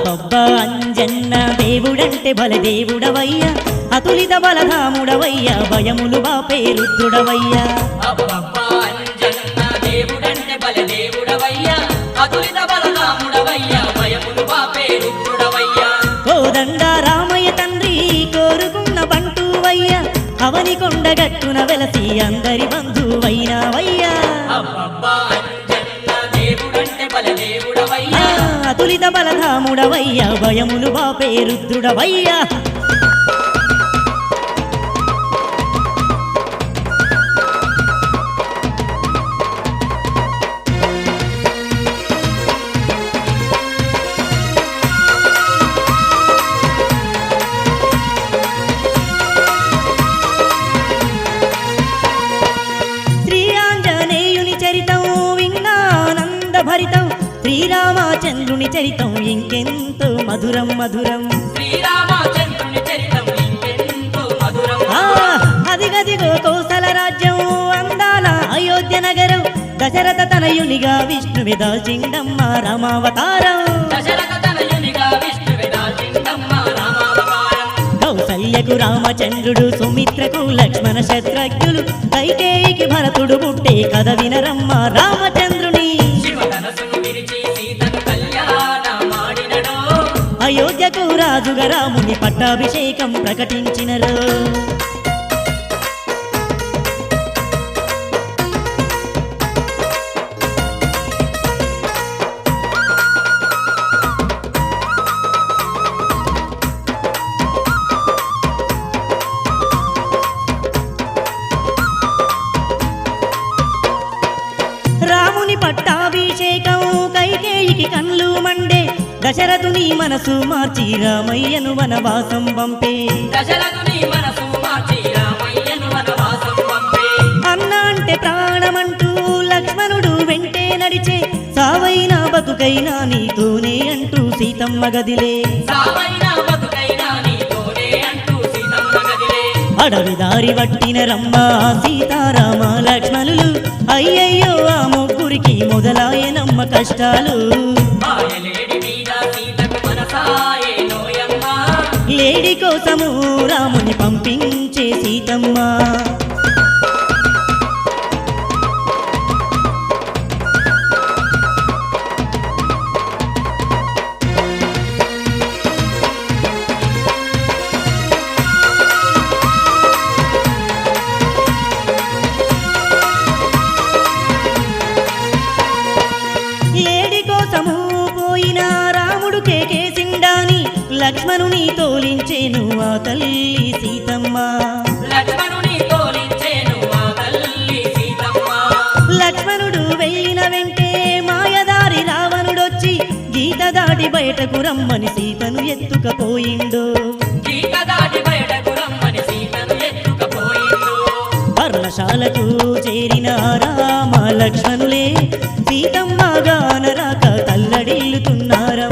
అబ్బబ్బా అంజన్న దేవుడంటే బలదేవుడవయ్యా అతులిత బలధాముడవయ్యా భయములు బాపే రుద్రుడవయ్యా అబ్బబ్బా అంజన్న దేవుడంటే బలదేవుడవయ్యా అతులిత బలధాముడవయ్యా భయములు బాపే రుద్రుడవయ్యా కోదండ రామయ్య తండ్రి కోరుకున్న బంటువయ్యా అవని కొండగట్టున వెలసి అందరి బంధువైనావయ్యా అబ్బబ్బా అంజన్న దేవుడంటే బలదేవుడవయ్యా అతులిత బలధాముడవయ్యా భయములు బాపే రుద్రుడవయ్యా భరితం శ్రీరామచంద్రుని చరితం ఇంకెంతో మధురం మధురం శ్రీరామచంద్రుని చరితం ఇంకెంతో మధురం అదిగదిగో కౌసల రాజ్యం అందాల అయోధ్య నగరం దశరథ తనయునిగా విష్ణువి దాల్చిండమ్మ రామావతారం దశరథ తనయునిగా విష్ణువి దాల్చిండమ్మ రామావతారం కౌసల్యకు రామచంద్రుడు సుమిత్రకు లక్ష్మణ శత్రుఘ్నులు కైకేయికి భరతుడు పుట్టే కథ వినరమ్మ రామచంద్రుని అయోధ్యకు రాజుగా రాముని పట్టాభిషేకం ప్రకటించినరు రాముని పట్టాభిషేకం కైకేయికి కన్లు మండే దశరథుని మనసు మార్చి రామయ్యను వనవాసం పంపే అన్న అంటే ప్రాణమంటూ లక్ష్మణుడు వెంటే నడిచే సావైనా బతుకైనా నీతోనే అంటూ సీతమ్మ గదిలే అడవి దారి పట్టిన రమ్మ సీతారామ లక్ష్మణులు అయ్యయ్యో ఆ ముగ్గురికి మొదలాయనమ్మ కష్టాలు లేడి కోసము రాముని పంపించే సీతమ్మ లేడి కోసము పోయిన రాముడు కేకేసిండాని లక్ష్మణుని తోలించేను ఆ తల్లి సీతమ్మ లక్ష్మణుడు వెళ్ళిన వెంటే మాయదారి రావణుడొచ్చి గీత దాటి బయటకు రమ్మని సీతను ఎత్తుకపోయిండు పర్ణశాలకు చేరిన రామ లక్ష్మణులే సీతమ్మ గానరాక తల్లడిల్లుతున్నారా